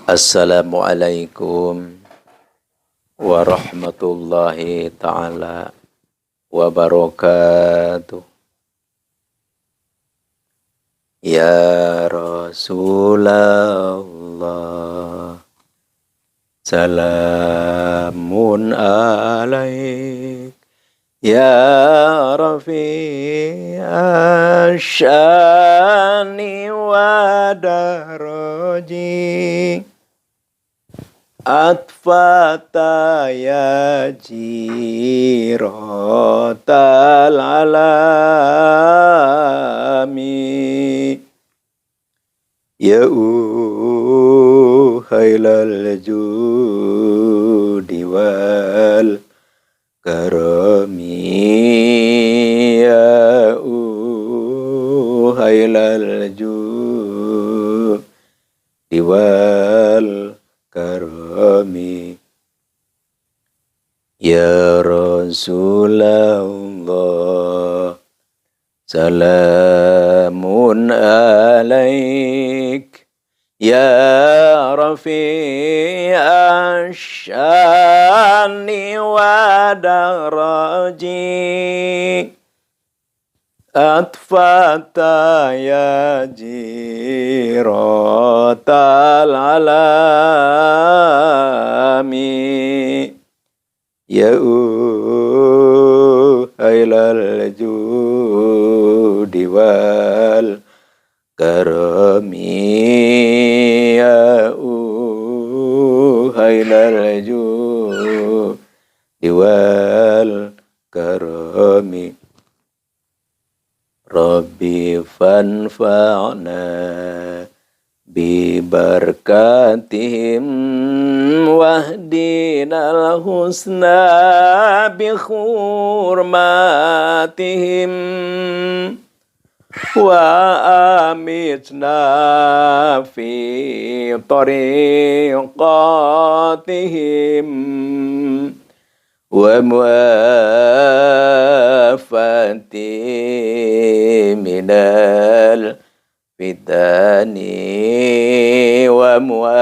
Assalamualaikum warahmatullahi ta'ala wabarakatuh. Ya Rasulullah, salamun alaik. Ya Rafi'asyani wa daraji. Atfata ya jirotal alami. Ya uhailal judi wal karami. Ya uhailal judi wal karami. Ya Rasulullah, salamun alaik. Ya Rafi'asyani wa daraji. Atfata ya jirotal alami. Ya uhailal judi wal karami. Ya uhailal judi wal karami. Rabbi fanfa'na bi barakatihim wahdinal husna bi hurmatihim wa amitna fi tariqatihim wa muafati minal fitani wa muafati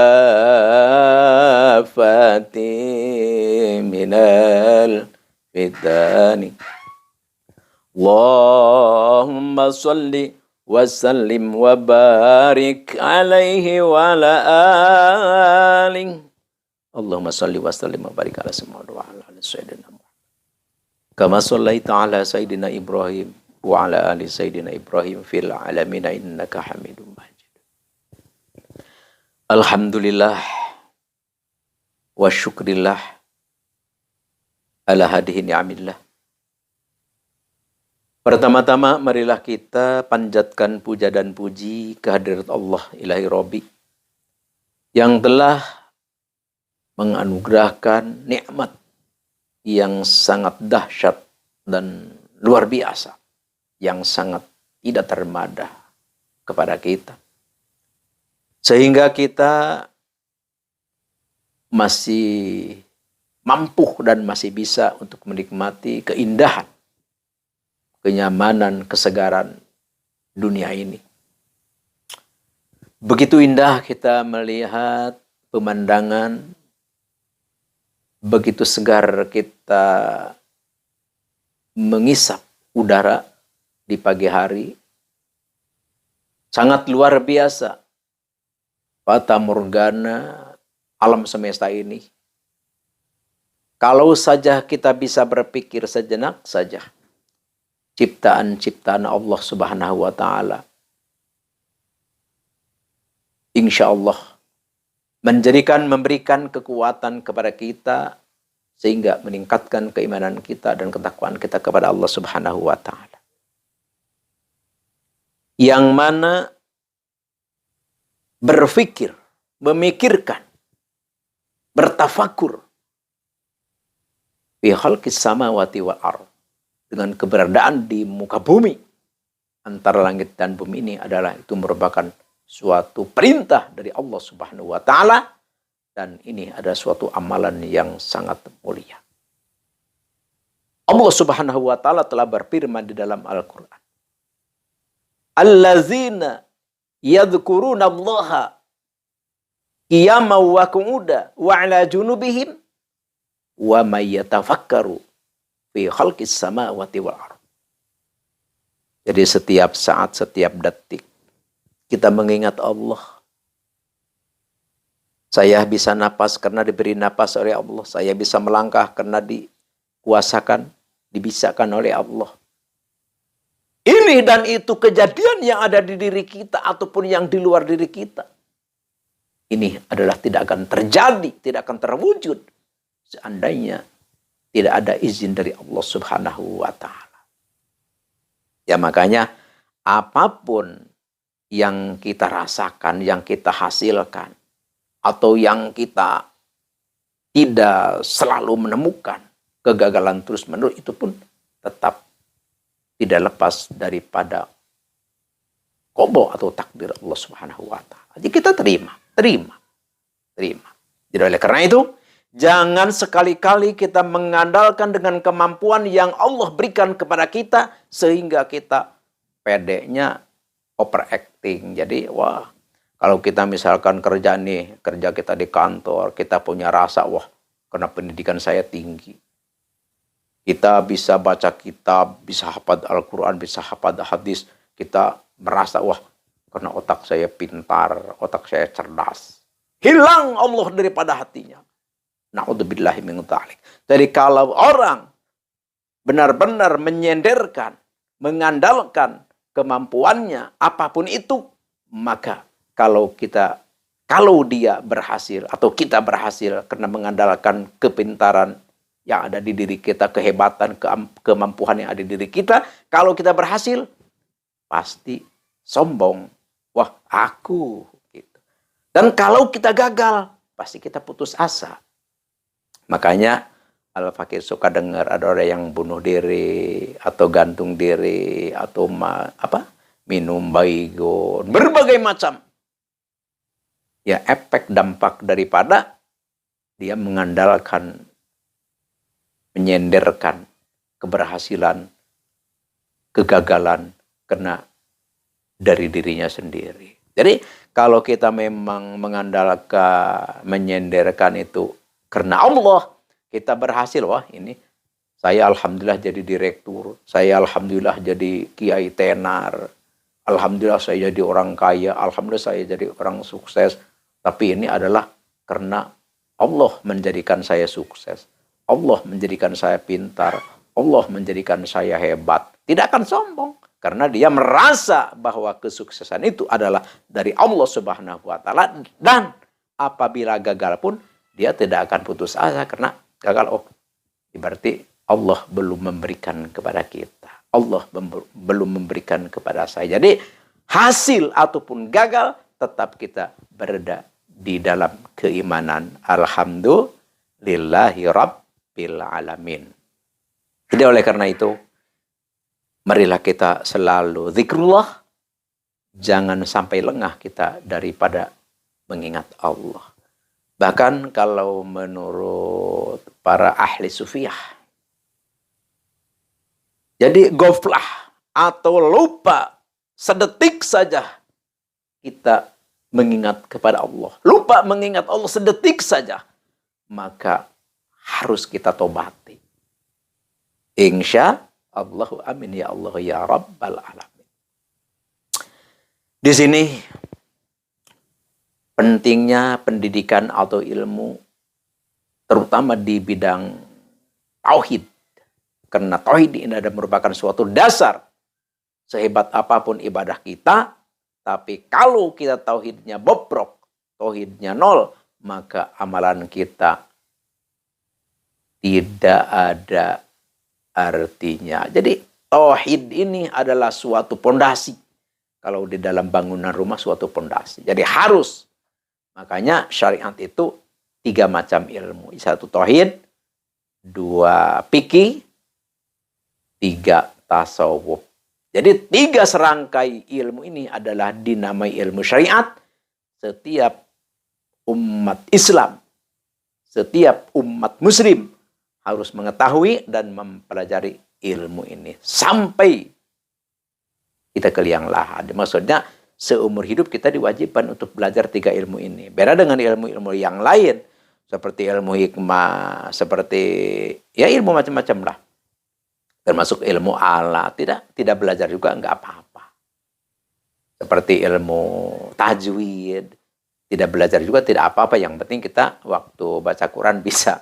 minal fitani. Allahumma salli wa sallim wa barik alaihi wa ala alihi. Allahumma salli wa sallim wa barik ala sayyidina Muhammad. Kama sallaita ala sayyidina Ibrahim wa ala ali sayyidina Ibrahim fil alamin innaka Hamidum Majid. Alhamdulillah wa syukrillah ala hadihi ni'amillah. Pertama-tama marilah kita panjatkan puja dan puji kehadirat Allah Ilahi Rabbi yang telah menganugerahkan nikmat yang sangat dahsyat dan luar biasa, yang sangat tidak termadah kepada kita. Sehingga kita masih mampu dan masih bisa untuk menikmati keindahan, kenyamanan, kesegaran dunia ini. Begitu indah kita melihat pemandangan, begitu segar kita mengisap udara di pagi hari. Sangat luar biasa fata morgana alam semesta ini. Kalau saja kita bisa berpikir sejenak saja, ciptaan-ciptaan Allah Subhanahu wa Ta'ala, insya Allah memberikan kekuatan kepada kita sehingga meningkatkan keimanan kita dan ketakwaan kita kepada Allah Subhanahu wa Ta'ala. Yang mana berpikir, memikirkan, bertafakur fi khalqis samawati wal ardh, dengan keberadaan di muka bumi antara langit dan bumi ini adalah itu merupakan suatu perintah dari Allah Subhanahu wa Ta'ala, dan ini adalah suatu amalan yang sangat mulia. Allah Subhanahu wa Ta'ala telah berfirman di dalam Al-Quran, allazina yadhkurunallaha qiyama wa qu'uda wa ala junubihim wa may yatafakkaru fi khalqis samawati wal ardh. Jadi setiap saat, setiap detik kita mengingat Allah. Saya bisa napas karena diberi napas oleh Allah. Saya bisa melangkah karena dikuasakan, dibisakan oleh Allah. Ini dan itu kejadian yang ada di diri kita ataupun yang di luar diri kita. Ini adalah tidak akan terjadi, tidak akan terwujud seandainya tidak ada izin dari Allah Subhanahu wa Ta'ala. Ya makanya apapun yang kita rasakan, yang kita hasilkan, atau yang kita tidak selalu menemukan kegagalan terus-menerus, itu pun tetap tidak lepas daripada qada atau takdir Allah Subhanahu wa Ta'ala. Jadi kita terima. Jadi oleh karena itu, jangan sekali-kali kita mengandalkan dengan kemampuan yang Allah berikan kepada kita sehingga kita pedenya overacting. Jadi wah, kalau kita misalkan kerja kita di kantor, kita punya rasa wah, karena pendidikan saya tinggi. Kita bisa baca kitab, bisa hafal Al-Quran, bisa hafal hadis. Kita merasa, wah, karena otak saya pintar, otak saya cerdas. Hilang Allah daripada hatinya. Na'udzubillahi min dzalik. Jadi kalau orang benar-benar menyenderkan, mengandalkan kemampuannya, apapun itu, maka kalau dia berhasil, atau kita berhasil karena mengandalkan kepintaran yang ada di diri kita, kehebatan, kemampuan yang ada di diri kita, kalau kita berhasil, pasti sombong. Wah, aku. Gitu. Dan kalau kita gagal, pasti kita putus asa. Makanya, Al-Fakir suka dengar ada orang yang bunuh diri, atau gantung diri, atau minum baygon, berbagai macam. Ya, efek dampak daripada dia mengandalkan, menyenderkan keberhasilan, kegagalan karena dari dirinya sendiri. Jadi kalau kita memang mengandalkan, menyenderkan itu karena Allah, kita berhasil. Wah, ini saya alhamdulillah jadi direktur, saya alhamdulillah jadi kiai tenar, alhamdulillah saya jadi orang kaya, alhamdulillah saya jadi orang sukses. Tapi ini adalah karena Allah menjadikan saya sukses. Allah menjadikan saya pintar. Allah menjadikan saya hebat. Tidak akan sombong. Karena dia merasa bahwa kesuksesan itu adalah dari Allah Subhanahu wa Ta'ala. Dan apabila gagal pun, dia tidak akan putus asa karena gagal. Oh, berarti Allah belum memberikan kepada kita. Allah belum memberikan kepada saya. Jadi hasil ataupun gagal, tetap kita berada di dalam keimanan. Alhamdulillahi Rabbil Alamin. Jadi oleh karena itu, marilah kita selalu zikrullah. Jangan sampai lengah kita daripada mengingat Allah. Bahkan kalau menurut para ahli sufiyah, jadi ghaflah atau lupa sedetik saja kita mengingat kepada Allah. Lupa mengingat Allah sedetik saja, maka harus kita tobati. Insya Allahu amin ya Allah ya Rabbal Alamin. Di sini pentingnya pendidikan atau ilmu, terutama di bidang tauhid. Karena tauhid ini adalah merupakan suatu dasar. Sehebat apapun ibadah kita, tapi kalau kita tauhidnya bobrok, tauhidnya nol, maka amalan kita tidak ada artinya. Jadi tauhid ini adalah suatu pondasi. Kalau di dalam bangunan rumah suatu pondasi. Jadi harus. Makanya syariat itu 3 macam ilmu. 1 tauhid, 2 fikih, 3 tasawuf. Jadi 3 serangkai ilmu ini adalah dinamai ilmu syariat. Setiap umat Islam, setiap umat muslim harus mengetahui dan mempelajari ilmu ini sampai kita ke liang lahat. Maksudnya seumur hidup kita diwajibkan untuk belajar 3 ilmu ini. Beda dengan ilmu-ilmu yang lain, seperti ilmu hikmah, seperti ya ilmu macam-macam lah. Termasuk ilmu alat, tidak belajar juga nggak apa-apa. Seperti ilmu tajwid, tidak belajar juga tidak apa-apa. Yang penting kita waktu baca Quran bisa.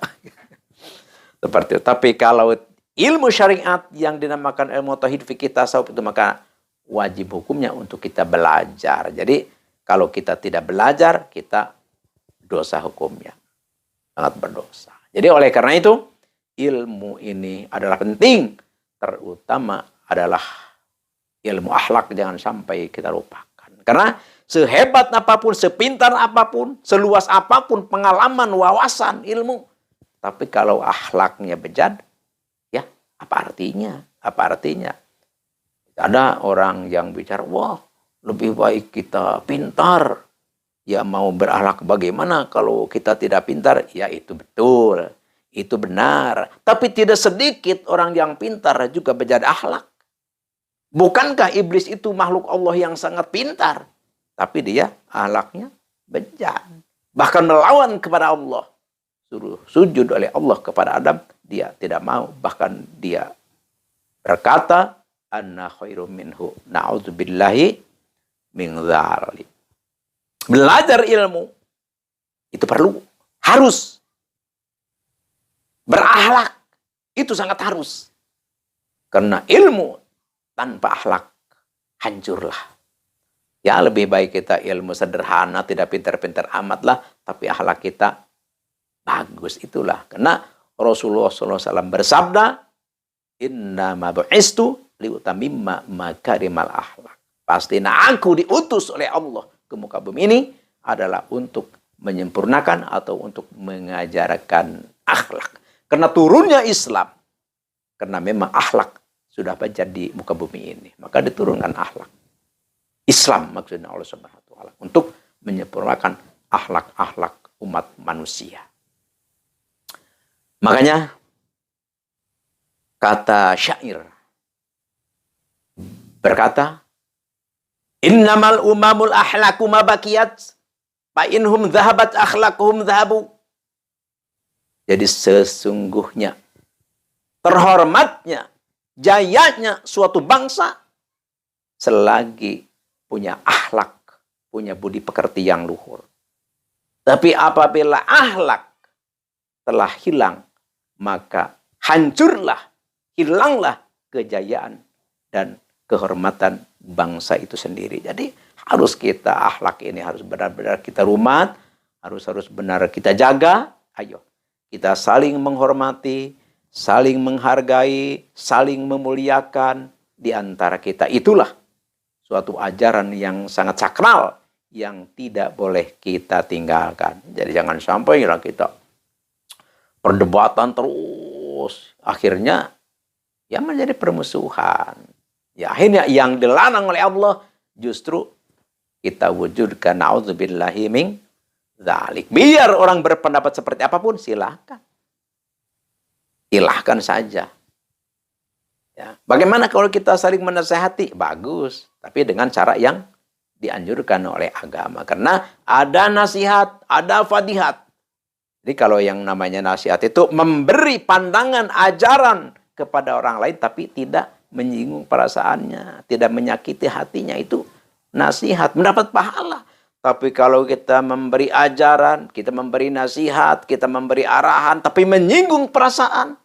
Seperti itu. Tapi kalau ilmu syariat yang dinamakan ilmu tauhid, fikih, tasawuf itu maka wajib hukumnya untuk kita belajar. Jadi kalau kita tidak belajar, kita dosa hukumnya. Sangat berdosa. Jadi oleh karena itu, ilmu ini adalah penting. Terutama adalah ilmu akhlak, jangan sampai kita lupakan. Karena sehebat apapun, sepintar apapun, seluas apapun pengalaman, wawasan, ilmu, tapi kalau akhlaknya bejat, ya apa artinya? Apa artinya? Ada orang yang bicara, wah lebih baik kita pintar. Ya mau berakhlak bagaimana kalau kita tidak pintar? Ya itu betul. Itu benar. Tapi tidak sedikit orang yang pintar juga bejat akhlak. Bukankah iblis itu makhluk Allah yang sangat pintar? Tapi dia akhlaknya bejat. Bahkan melawan kepada Allah. Suruh sujud oleh Allah kepada Adam, dia tidak mau. Bahkan dia berkata, Anna khairum minhu. Na'udzubillahi min dzalik. Belajar ilmu itu perlu, harus. Berakhlak itu sangat harus. Karena ilmu tanpa akhlak hancurlah. Ya lebih baik kita ilmu sederhana, tidak pintar-pintar amat lah, tapi akhlak kita bagus, itulah. Karena Rasulullah SAW bersabda, Innama bu'istu liutamimma makarimal akhlak. Pastinya aku diutus oleh Allah ke muka bumi ini adalah untuk menyempurnakan atau untuk mengajarkan akhlak. Karena turunnya Islam, karena memang akhlak sudah bejat di muka bumi ini, maka diturunkan akhlak. Islam maksudnya Allah Subhanahu wa taala untuk menyempurnakan akhlak-akhlak umat manusia. Makanya kata syair berkata, Innamal umamul ahlaku ma bakiyat fa inhum dhahabat akhlaquhum dhahabu. Jadi sesungguhnya terhormatnya, jayanya suatu bangsa selagi punya akhlak, punya budi pekerti yang luhur. Tapi apabila akhlak telah hilang, maka hancurlah, hilanglah kejayaan dan kehormatan bangsa itu sendiri. Jadi harus kita akhlak ini harus benar-benar kita rumat, harus benar kita jaga. Ayo kita saling menghormati, saling menghargai, saling memuliakan di antara kita. Itulah suatu ajaran yang sangat sakral yang tidak boleh kita tinggalkan. Jadi jangan sampai kita perdebatan terus, akhirnya ya menjadi permusuhan. Ya akhirnya yang dilarang oleh Allah justru kita wujudkan, na'udzubillahi min dzalik. Biar orang berpendapat seperti apapun, silakan. Silahkan saja. Ya. Bagaimana kalau kita saling menasehati? Bagus. Tapi dengan cara yang dianjurkan oleh agama. Karena ada nasihat, ada fadihat. Jadi kalau yang namanya nasihat itu memberi pandangan, ajaran kepada orang lain, tapi tidak menyinggung perasaannya, tidak menyakiti hatinya, itu nasihat, mendapat pahala. Tapi kalau kita memberi ajaran, kita memberi nasihat, kita memberi arahan, tapi menyinggung perasaan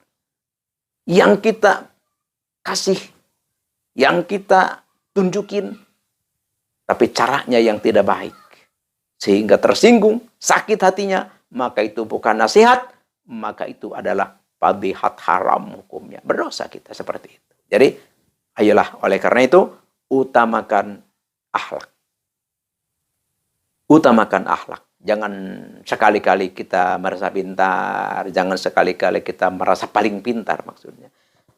yang kita kasih, yang kita tunjukin, tapi caranya yang tidak baik, sehingga tersinggung, sakit hatinya, maka itu bukan nasihat, maka itu adalah fadhihat haram hukumnya. Berdosa kita seperti itu. Jadi, ayolah oleh karena itu, utamakan akhlak. Utamakan akhlak. Jangan sekali-kali kita merasa pintar. Jangan sekali-kali kita merasa paling pintar maksudnya.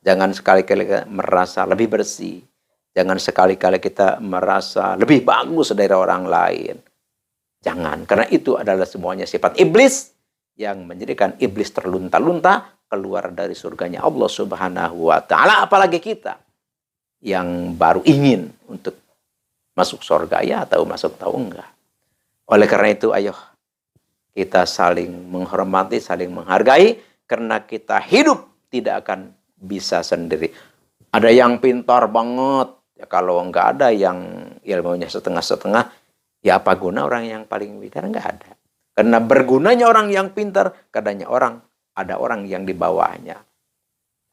Jangan sekali-kali kita merasa lebih bersih. Jangan sekali-kali kita merasa lebih bagus dari orang lain. Jangan. Karena itu adalah semuanya sifat iblis yang menjadikan iblis terlunta-lunta keluar dari surganya Allah Subhanahu wa taala. Apalagi kita yang baru ingin untuk masuk surga ya tahu masuk tahu enggak. Oleh karena itu ayo kita saling menghormati, saling menghargai, karena kita hidup tidak akan bisa sendiri. Ada yang pintar banget, ya kalau enggak ada yang ilmunya setengah-setengah, ya apa guna orang yang paling pintar? Enggak ada. Karena bergunanya orang yang pintar, kadangnya ada orang yang di bawahnya.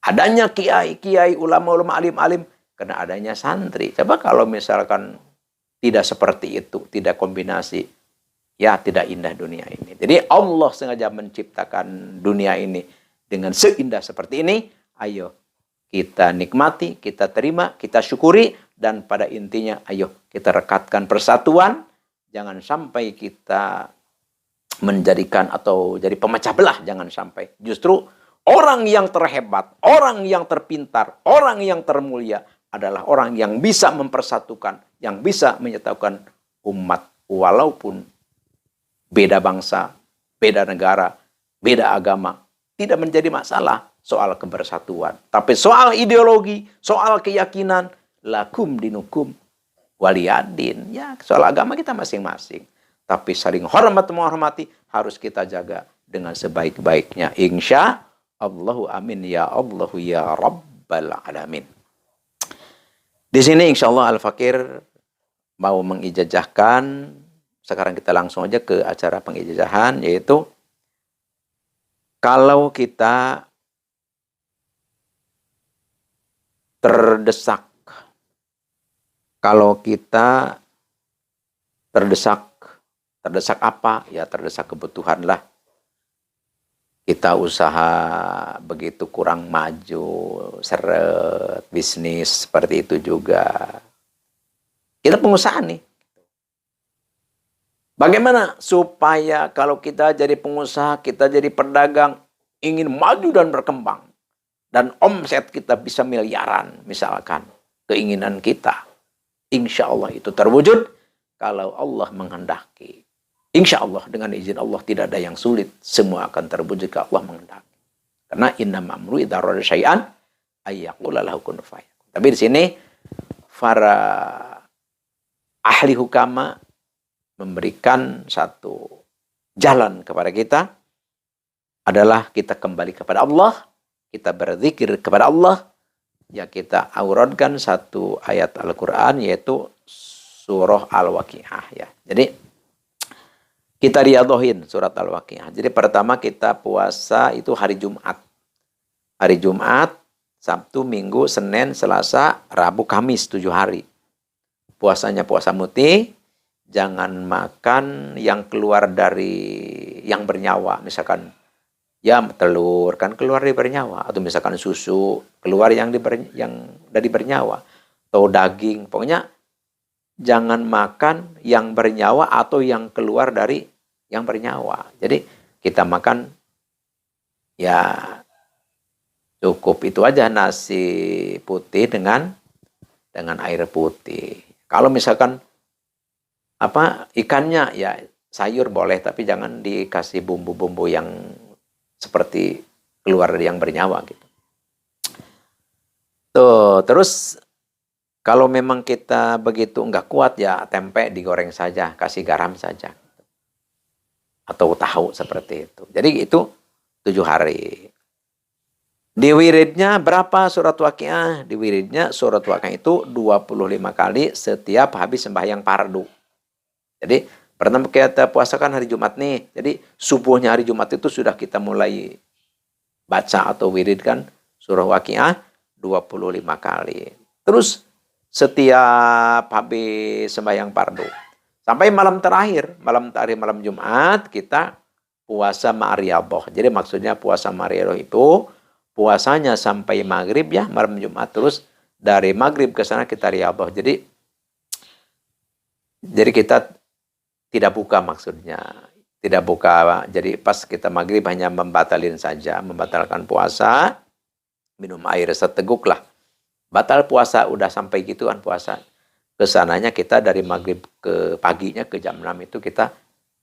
Adanya kiai-kiai, ulama-ulama, alim-alim, karena adanya santri. Coba kalau misalkan tidak seperti itu, tidak kombinasi, ya tidak indah dunia ini. Jadi Allah sengaja menciptakan dunia ini dengan seindah seperti ini. Ayo kita nikmati, kita terima, kita syukuri, dan pada intinya ayo kita rekatkan persatuan. Jangan sampai kita menjadikan atau jadi pemecah belah, jangan sampai. Justru orang yang terhebat, orang yang terpintar, orang yang termulia adalah orang yang bisa mempersatukan, yang bisa menyatukan umat walaupun beda bangsa, beda negara, beda agama. Tidak menjadi masalah soal kebersatuan. Tapi soal ideologi, soal keyakinan, lakum dinukum waliyadin. Ya, soal agama kita masing-masing. Tapi saling hormat menghormati harus kita jaga dengan sebaik-baiknya. Insya Allahu amin ya Allahu ya Rabbal alamin. Di sini insya Allah Al-Fakir mau mengijazahkan. Sekarang kita langsung aja ke acara pengijazahan, yaitu kalau kita terdesak, terdesak apa? Ya terdesak kebutuhan lah. Kita usaha begitu kurang maju, seret, bisnis seperti itu juga. Kita pengusaha nih. Bagaimana supaya kalau kita jadi pengusaha, kita jadi pedagang, ingin maju dan berkembang, dan omset kita bisa miliaran, misalkan, keinginan kita. Insya Allah itu terwujud kalau Allah menghendaki. Insya Allah dengan izin Allah tidak ada yang sulit, semua akan terwujud kalau Allah menghendaki. Karena innama amru idza arada syai'an ayyaqula lahu kun fayakun. Tapi di sini para ahli hukama memberikan satu jalan kepada kita adalah kita kembali kepada Allah, kita berzikir kepada Allah, ya kita auratkan satu ayat Al-Quran yaitu surah Al-Waqi'ah ya. Jadi kita riadohin surat Al-Waqi'ah. Jadi pertama kita puasa itu hari Jumat. Hari Jumat, Sabtu, Minggu, Senin, Selasa, Rabu, Kamis 7 hari. Puasanya puasa mutih. Jangan makan yang keluar dari yang bernyawa. Misalkan ya telur kan keluar dari bernyawa. Atau misalkan susu keluar yang dari bernyawa. Atau daging. Pokoknya jangan makan yang bernyawa atau yang keluar dari yang bernyawa. Jadi kita makan ya cukup itu aja, nasi putih dengan air putih. Kalau misalkan ikannya ya sayur boleh, tapi jangan dikasih bumbu-bumbu yang seperti keluar dari yang bernyawa gitu. Tuh, terus kalau memang kita begitu enggak kuat ya tempe digoreng saja, kasih garam saja. Atau tahu seperti itu. Jadi itu 7 hari. Di wiridnya berapa surat Waqi'ah? Di wiridnya surat Waqi'ah itu 25 kali setiap habis sembahyang fardu. Jadi pertama kita puasakan hari Jumat nih. Jadi subuhnya hari Jumat itu sudah kita mulai baca atau wirid kan surah Waqi'ah 25 kali. Terus setiap habis sembahyang fardu. Sampai malam terakhir malam Jumat kita puasa ma'riyadhah. Jadi maksudnya puasa ma'riyadhah itu puasanya sampai maghrib ya malam Jumat. Terus dari maghrib ke sana kita riyadhah. Jadi kita tidak buka maksudnya. Tidak buka. Jadi pas kita maghrib hanya membatalkan puasa. Minum air seteguk lah. Batal puasa, udah sampai gituan puasa. Kesananya kita dari maghrib ke paginya ke jam 6 itu kita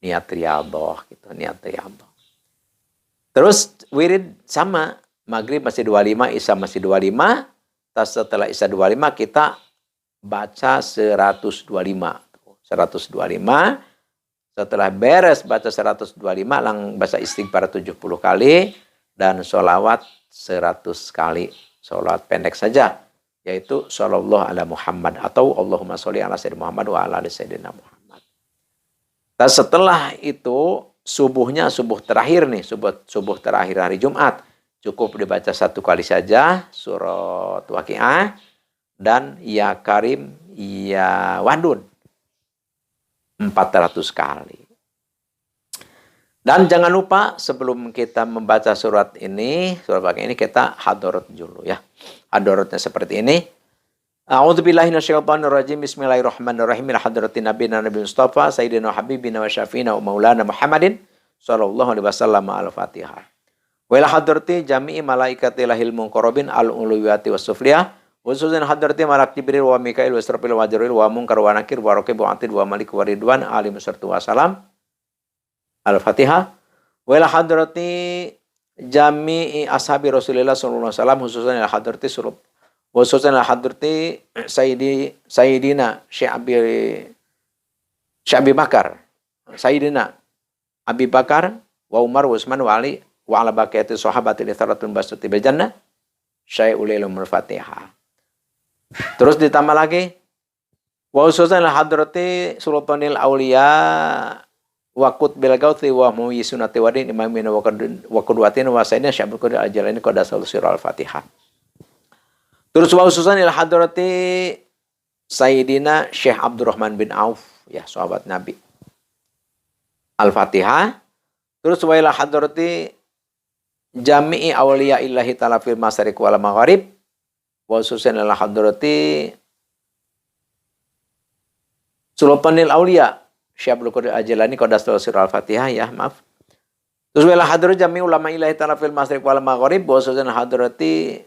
niat riyadhah gitu. Niat riyadhah. Terus wirid sama. Maghrib masih 25, Isya masih 25. Setelah Isya 25 kita baca 125. 125. Setelah beres baca 125, lang baca istighfar 70 kali dan sholawat 100 kali. Sholawat pendek saja, yaitu Shallallahu ala Muhammad atau Allahumma sholli ala Sayyidina Muhammad wa ala ali Sayyidina Muhammad. Dan setelah itu subuhnya, subuh terakhir nih, subuh terakhir hari Jumat, cukup dibaca 1 kali saja surat Waqiah dan Ya Karim Ya Wadud 400 kali. Dan jangan lupa sebelum kita membaca surat Waqiah ini kita hadarat dulu ya. Hadaratnya seperti ini. A'udzubillahi minasyaitonirrajim. Bismillahirrahmanirrahim. Ila hadratin nabiyina Nabi Mustafa sayyidina habibina wa syafiina wa maulana Muhammadin sallallahu alaihi wasallam. Al-Fatihah. Wa ila hadrati jami'i malaikatil muqarrabin al-uluwiyati was-sufliyah. Khususnya hadrati malak Jibril wa Mikail wa Israfil wa Jibril wa Munkar wa Nakir wa Raqib wa Atid wa Malik wa Ridwan alim sertu wa salam. Al-Fatihah. Wa ila hadrati jami'i ashabi Rasulillah sallallahu alaihi wasallam khususnya ila hadrati surup khususnya ila hadrati Sayyidina Syekh Abi Bakar Sayyidina Abi Bakar wa Umar wa Utsman wa Ali wa ala baqiyati sahabati litharatun basuti bil jannah syai'ul ilmul Fatihah. Terus ditambah lagi wa khususnya ila hadrati Sultanil Auliya Wakut bil gauthi wa muwi sunati wadin imamina wa qudwatin wa sayyidina Syabul Qadir al-Jalani qadasal sirr al-Fatihah. Terus wa khususan ila hadrati Sayyidina Syekh Abdurrahman bin Auf ya sahabat Nabi. Al-Fatihah. Terus wa ila hadrati jami'i awliya illahi ta'ala fil masyariq wal maghrib wa khususan ila hadrati Sultanil Auliya Syabul Qadir al-Jalani qadasal sirr al-Fatihah ya maaf. Terus wala hadrat jami ulama ilahi ta'ala fil masyriq wal maghrib wa khususan hadrati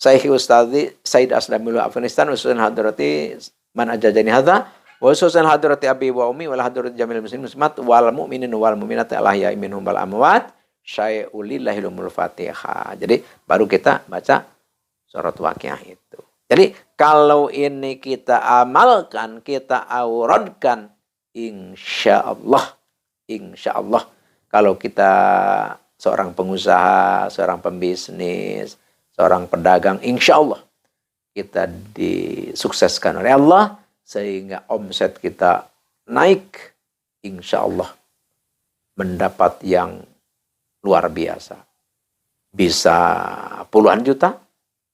Syekh Ustadz Said Aslamul Afghanistan wa khususan hadrati man ajajani hadza wa khususan hadrati abi wa ummi wal hadrati jamil muslimin muslimat wal mu'minin wal mu'minat al-ahya'i minhum wal amwat syai'ul lahilumul Fatihah. Jadi baru kita baca surat Waqiah itu. Jadi kalau ini kita amalkan, kita auradkan, insya Allah kalau kita seorang pengusaha, seorang pembisnis, seorang pedagang, insya Allah kita disukseskan oleh Allah sehingga omset kita naik, insya Allah mendapat yang luar biasa, bisa puluhan juta,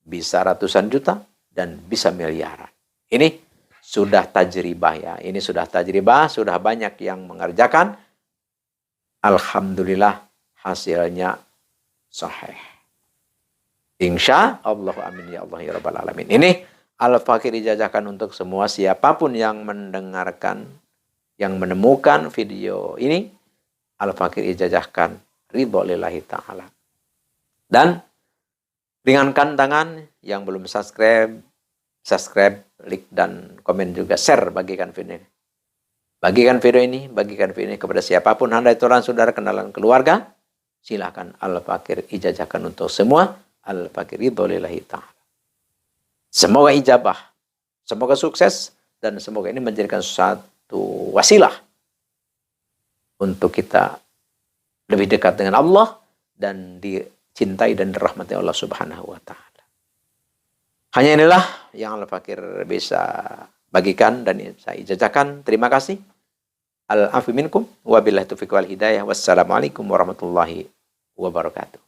bisa ratusan juta, dan bisa miliaran. Ini sudah tajribah ya. Ini sudah tajribah, sudah banyak yang mengerjakan. Alhamdulillah hasilnya sahih. Insya Allah amin ya Allah ya Rabbal Alamin. Ini Al-Fakir ijazahkan untuk semua siapapun yang mendengarkan, yang menemukan video ini. Al-Fakir ijazahkan ridho lillahi ta'ala. Dan ringankan tangan yang belum subscribe, like dan komen juga, share, bagikan video ini. Bagikan video ini kepada siapapun, handai toran, saudara, kenalan, keluarga. Silakan Al-Fakir ijazahkan untuk semua. Al-Fakir ridho lillahi ta'ala. Semoga ijabah, semoga sukses, dan semoga ini menjadikan suatu wasilah untuk kita lebih dekat dengan Allah dan dicintai dan dirahmati Allah Subhanahu wa Ta'ala. Hanya inilah yang Al-Fakir bisa bagikan dan saya ijazahkan. Terima kasih. Al-afu minkum. Wabillahi taufiq wal hidayah. Wassalamualaikum warahmatullahi wabarakatuh.